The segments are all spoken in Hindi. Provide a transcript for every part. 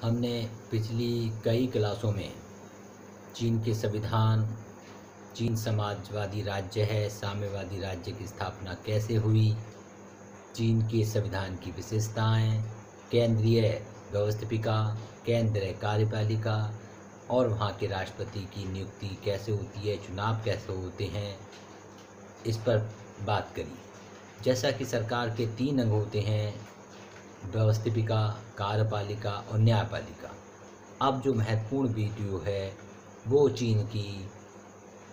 हमने पिछली कई क्लासों में चीन के संविधान, चीन समाजवादी राज्य है, साम्यवादी राज्य की स्थापना कैसे हुई, चीन के संविधान की विशेषताएं, केंद्रीय व्यवस्थापिका, केंद्रीय कार्यपालिका और वहाँ के राष्ट्रपति की नियुक्ति कैसे होती है, चुनाव कैसे होते हैं, इस पर बात करी। जैसा कि सरकार के 3 अंग होते हैं, व्यवस्थापिका, कार्यपालिका और न्यायपालिका। अब जो महत्वपूर्ण वीडियो है वो चीन की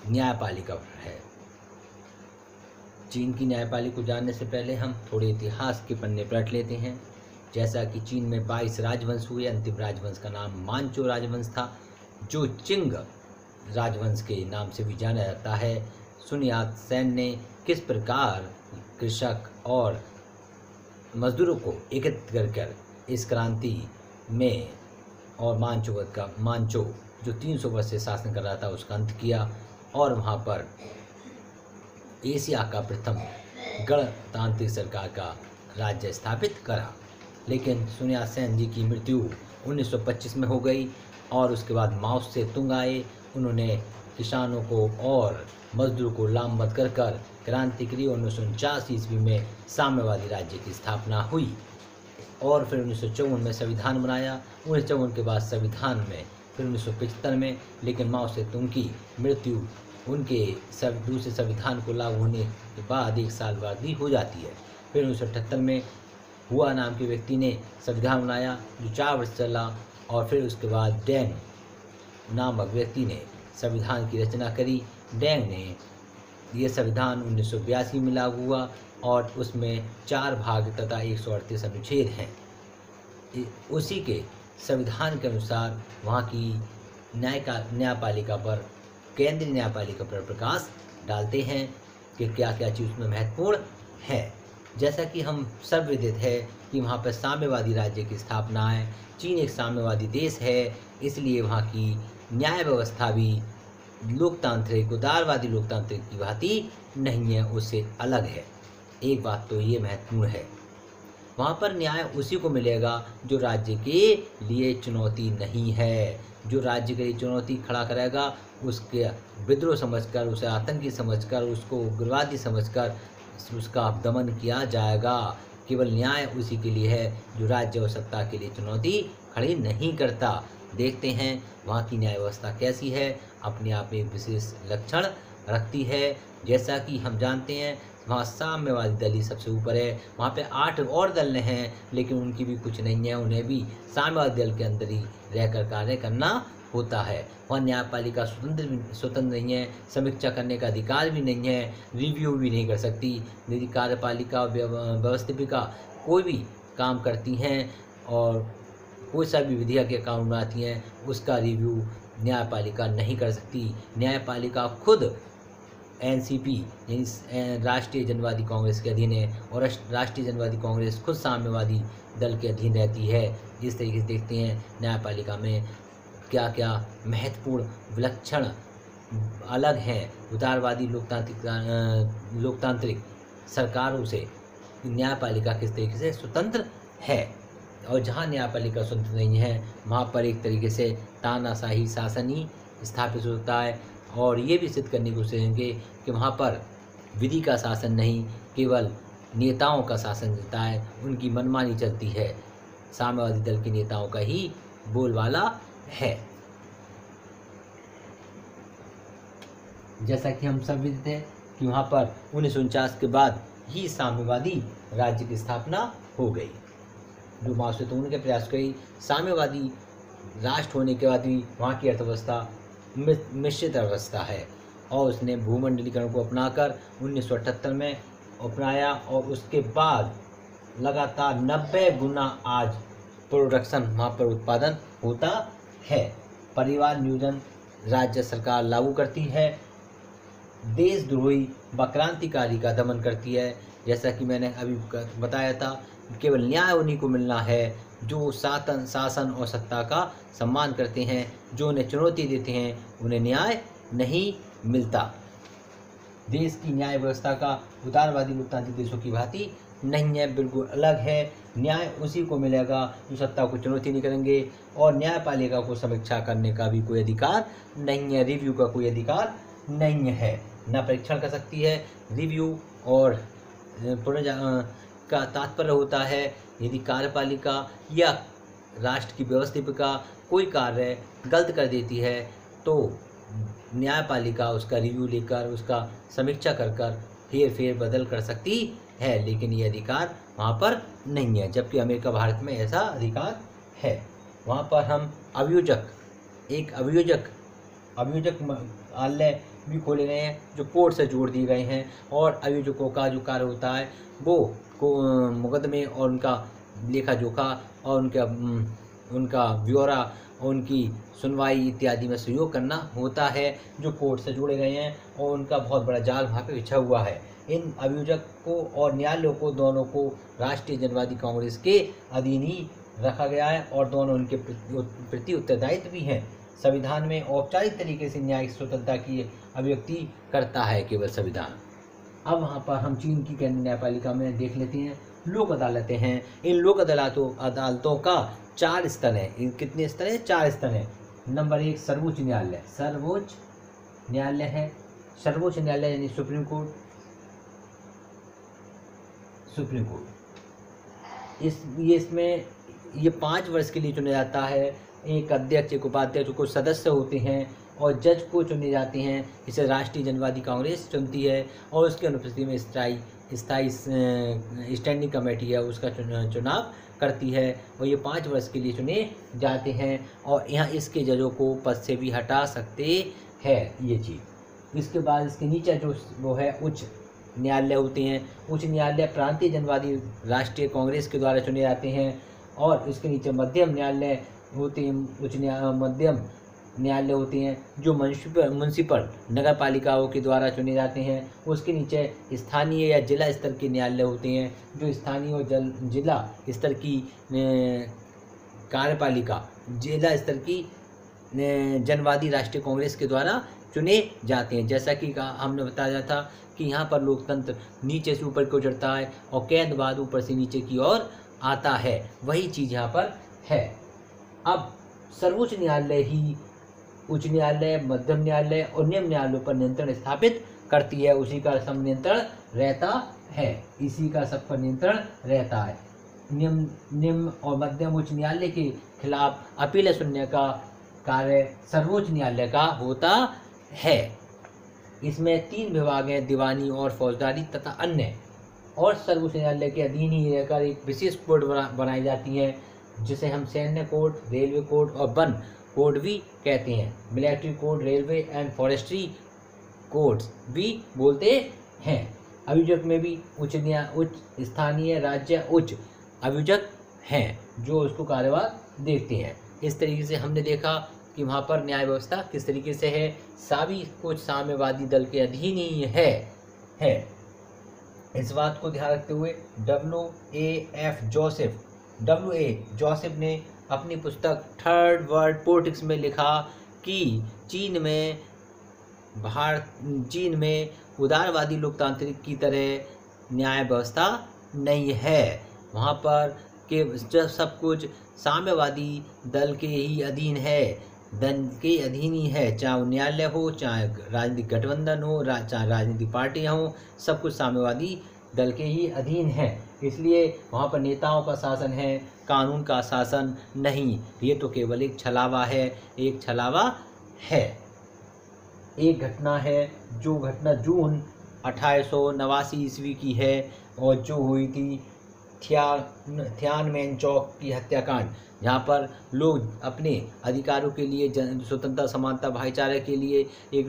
न्यायपालिका पर है। चीन की न्यायपालिका को जानने से पहले हम थोड़े इतिहास के पन्ने पलट लेते हैं। जैसा कि चीन में 22 राजवंश हुए। अंतिम राजवंश का नाम मांचो राजवंश था, जो चिंग राजवंश के नाम से भी जाना जाता है। सुनियात सेन ने किस प्रकार कृषक और मजदूरों को एकत्रित कर इस क्रांति में और मांचो जो 300 वर्ष से शासन कर रहा था उसका अंत किया और वहाँ पर एशिया का प्रथम गणतांत्रिक सरकार का राज्य स्थापित करा। लेकिन सुनियात सेन जी की मृत्यु 1925 में हो गई और उसके बाद माओ से तुंग आए। उन्होंने किसानों को और मजदूरों को लामबंद कर क्रांति करी। 1949 ईस्वी में साम्यवादी राज्य की स्थापना हुई और फिर 1954 में संविधान बनाया। 1954 के बाद संविधान में फिर 1975 में, लेकिन माओ से तुंग की मृत्यु उनके दूसरे संविधान को लागू होने के बाद 1 साल बाद भी हो जाती है। फिर 1978 में हुआ नाम के व्यक्ति ने संविधान बनाया जो 4 वर्ष चला और फिर उसके बाद डेंग नामक व्यक्ति ने संविधान की रचना करी। डेंग ने यह संविधान 1982 में लागू हुआ और उसमें 4 भाग तथा 138 अनुच्छेद हैं। उसी के संविधान के अनुसार वहाँ की न्यायपालिका पर, केंद्रीय न्यायपालिका पर प्रकाश डालते हैं कि क्या क्या चीज़ उसमें महत्वपूर्ण है। जैसा कि हम सब विदित है कि वहाँ पर साम्यवादी राज्य की स्थापना है। चीन एक साम्यवादी देश है, इसलिए वहाँ की न्याय व्यवस्था भी लोकतांत्रिक, उदारवादी लोकतांत्रिक की भांति नहीं है, उससे अलग है। एक बात तो ये महत्वपूर्ण है, वहाँ पर न्याय उसी को मिलेगा जो राज्य के लिए चुनौती नहीं है। जो राज्य के लिए चुनौती खड़ा करेगा उसके विद्रोह समझकर, उसे आतंकी समझकर, उसको उग्रवादी समझकर उसका दमन किया जाएगा। केवल न्याय उसी के लिए है जो राज्य और सत्ता के लिए चुनौती खड़ी नहीं करता। देखते हैं वहाँ की न्याय व्यवस्था कैसी है। अपने आप में एक विशेष लक्षण रखती है। जैसा कि हम जानते हैं वहाँ साम्यवादी दल ही सबसे ऊपर है। वहाँ पे 8 और दल हैं, लेकिन उनकी भी कुछ नहीं है, उन्हें भी साम्यवादी दल के अंदर ही रहकर कार्य करना होता है। वहाँ न्यायपालिका स्वतंत्र नहीं है, समीक्षा करने का अधिकार भी नहीं है, रिव्यू भी नहीं कर सकती। यदि कार्यपालिका व्यवस्थापिका कोई भी काम करती हैं और कोई सा भी विधेयक या कानून बनाती हैं, उसका रिव्यू न्यायपालिका नहीं कर सकती। न्यायपालिका खुद एनसीपी यानी राष्ट्रीय जनवादी कांग्रेस के अधीन है और राष्ट्रीय जनवादी कांग्रेस खुद साम्यवादी दल के अधीन रहती है। इस तरीके से देखते हैं न्यायपालिका में क्या क्या महत्वपूर्ण विलक्षण अलग हैं उदारवादी लोकतांत्रिक सरकारों से। न्यायपालिका किस तरीके से स्वतंत्र है और जहाँ न्यायपालिका स्वतंत्र नहीं है वहाँ पर एक तरीके से तानाशाही शासन ही स्थापित होता है। और ये भी सिद्ध करने की कोशिश करेंगे कि वहाँ पर विधि का शासन नहीं, केवल नेताओं का शासन चलता है, उनकी मनमानी चलती है। साम्यवादी दल के नेताओं का ही बोलबाला है। जैसा कि हम सब विदित हैं कि वहाँ पर 1949 के बाद ही साम्यवादी राज्य की स्थापना हो गई। जो माओ से तुंग के प्रयास करी, साम्यवादी राष्ट्र होने के बाद भी वहाँ की अर्थव्यवस्था मिश्रित अवस्था है और उसने भूमंडलीकरण को अपनाकर 1978 में अपनाया और उसके बाद लगातार 90 गुना आज प्रोडक्शन वहाँ पर उत्पादन होता है। परिवार नियोजन राज्य सरकार लागू करती है। देशद्रोही व क्रांतिकारी का दमन करती है। जैसा कि मैंने अभी बताया था, केवल न्याय उन्हीं को मिलना है जो शासन और सत्ता का सम्मान करते हैं। जो उन्हें चुनौती देते हैं उन्हें न्याय नहीं मिलता। देश की न्याय व्यवस्था का उदारवादी लोकतांत्रिक देशों की भांति नहीं है, बिल्कुल अलग है। न्याय उसी को मिलेगा जो सत्ता को चुनौती नहीं करेंगे, और न्यायपालिका को समीक्षा करने का भी कोई अधिकार नहीं है, रिव्यू का कोई अधिकार नहीं है। न परीक्षण कर सकती है। रिव्यू और का तात्पर्य होता है यदि कार्यपालिका या राष्ट्र की व्यवस्थापिका कोई कार्य गलत कर देती है तो न्यायपालिका उसका रिव्यू लेकर उसका समीक्षा कर फेर फेर बदल कर सकती है, लेकिन ये अधिकार वहाँ पर नहीं है। जबकि अमेरिका भारत में ऐसा अधिकार है। वहाँ पर हम एक अभियोजक न्यायालय भी खोले गए हैं जो कोर्ट से जोड़ दिए गए हैं, और अभियोजकों का जो कार्य होता है वो मुकदमे और उनका लेखा जोखा और उनका ब्यौरा और उनकी सुनवाई इत्यादि में सहयोग करना होता है, जो कोर्ट से जुड़े गए हैं, और उनका बहुत बड़ा जाल वहाँ पे बिछा हुआ है। इन अभियोजक को और न्यायालयों को दोनों को राष्ट्रीय जनवादी कांग्रेस के अधीन ही रखा गया है, और दोनों उनके प्रति उत्तरदायित्व भी हैं। संविधान में औपचारिक तरीके से न्यायिक स्वतंत्रता की अभिव्यक्ति करता है केवल संविधान। अब वहाँ पर हम चीन की केंद्रीय न्यायपालिका में देख लेते हैं लोक अदालतें हैं। इन लोक अदालतों का 4 स्तर है। इन कितने स्तर है? 4 स्तर है। नंबर 1 सर्वोच्च न्यायालय है। सर्वोच्च न्यायालय यानी सुप्रीम कोर्ट। इसमें ये 5 वर्ष के लिए चुना जाता है। एक अध्यक्ष, एक उपाध्यक्ष, कुछ सदस्य होते हैं, और जज को चुने जाते हैं। इसे राष्ट्रीय जनवादी कांग्रेस चुनती है, और उसकी अनुपस्थिति में स्थायी स्टैंडिंग कमेटी है उसका चुनाव करती है, और ये 5 वर्ष के लिए चुने जाते हैं। और यहाँ इसके जजों को पद से भी हटा सकते हैं ये चीज़। इसके बाद इसके नीचे जो वो है उच्च न्यायालय होते हैं। उच्च न्यायालय प्रांतीय जनवादी राष्ट्रीय कांग्रेस के द्वारा चुने जाते हैं, और इसके नीचे मध्यम न्यायालय होते हैं। मध्यम न्यायालय होते हैं जो म्युनिसिपल नगर पालिकाओं के द्वारा चुने जाते हैं। उसके नीचे स्थानीय या जिला स्तर के न्यायालय होते हैं जो स्थानीय और जिला स्तर की कार्यपालिका, जिला स्तर की जनवादी राष्ट्रीय कांग्रेस के द्वारा चुने जाते हैं। जैसा कि हमने बताया था कि यहाँ पर लोकतंत्र नीचे से ऊपर को चढ़ता है और गेंदबाज ऊपर से नीचे की ओर आता है, वही चीज़ यहाँ पर है। अब सर्वोच्च न्यायालय ही उच्च न्यायालय, मध्यम न्यायालय और निम्न न्यायालयों पर नियंत्रण स्थापित करती है। उसी का सब नियंत्रण रहता है। इसी का सब पर नियंत्रण रहता है। निम्न और मध्यम उच्च न्यायालय के खिलाफ अपील सुनने का कार्य सर्वोच्च न्यायालय का होता है। इसमें 3 विभाग हैं, दीवानी और फौजदारी तथा अन्य। और सर्वोच्च न्यायालय के अधीन ही रहकर एक विशेष कोर्ट बनाई जाती है जिसे हम सैन्य कोर्ट, रेलवे कोर्ट और वन कोर्ट भी कहते हैं। Military court, railway and forestry courts भी बोलते हैं। अभियोजक में भी उच्च, स्थानीय, राज्य उच्च अभियोजक हैं जो उसको कार्यभार देखते हैं। इस तरीके से हमने देखा कि वहाँ पर न्याय व्यवस्था किस तरीके से है। सभी कुछ साम्यवादी दल के अधीन ही है। इस बात को ध्यान रखते हुए W.A. जोसेफ ने अपनी पुस्तक थर्ड वर्ल्ड पॉलिटिक्स में लिखा कि चीन में उदारवादी लोकतांत्रिक की तरह न्याय व्यवस्था नहीं है। वहाँ पर के सब कुछ साम्यवादी दल के ही अधीन है, चाहे न्यायालय हो, चाहे राजनीतिक गठबंधन हो, चाहे राजनीतिक पार्टियाँ हो, सब कुछ साम्यवादी दल के ही अधीन है। इसलिए वहाँ पर नेताओं का शासन है, कानून का शासन नहीं। ये तो केवल एक छलावा है। एक घटना है, जो घटना जून 1889 ईस्वी की है, और जो हुई थी थियानमेन चौक की हत्याकांड, जहाँ पर लोग अपने अधिकारों के लिए, स्वतंत्रता, समानता, भाईचारे के लिए एक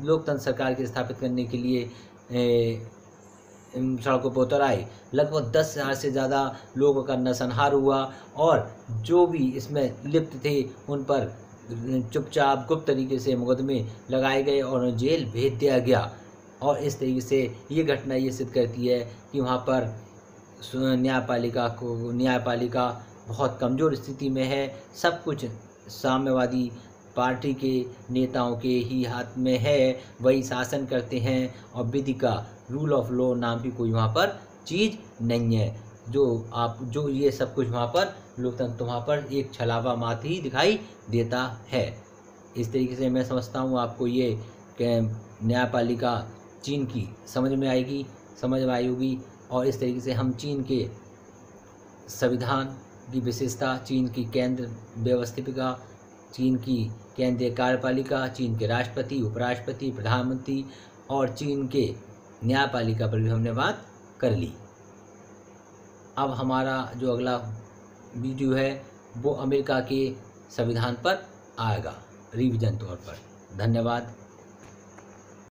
लोकतंत्र सरकार के स्थापित करने के लिए सड़कों पर उतर आए। लगभग 10,000 से ज़्यादा लोगों का नरसंहार हुआ, और जो भी इसमें लिप्त थे उन पर चुपचाप गुप्त तरीके से मुकदमे लगाए गए और उन्हें जेल भेज दिया गया। और इस तरीके से ये घटना ये सिद्ध करती है कि वहाँ पर न्यायपालिका बहुत कमज़ोर स्थिति में है। सब कुछ साम्यवादी पार्टी के नेताओं के ही हाथ में है, वही शासन करते हैं और विधि का रूल ऑफ लॉ नाम की कोई वहाँ पर चीज़ नहीं है। जो ये सब कुछ वहाँ पर लोकतंत्र वहाँ पर एक छलावा मात्र ही दिखाई देता है। इस तरीके से मैं समझता हूँ आपको ये न्यायपालिका चीन की समझ में आई होगी। और इस तरीके से हम चीन के संविधान की विशेषता, चीन की केंद्र व्यवस्थापिका, चीन की केंद्रीय कार्यपालिका, चीन के राष्ट्रपति, उपराष्ट्रपति, प्रधानमंत्री और चीन के न्यायपालिका पर भी हमने बात कर ली। अब हमारा जो अगला वीडियो है वो अमेरिका के संविधान पर आएगा रिवीजन तौर पर। धन्यवाद।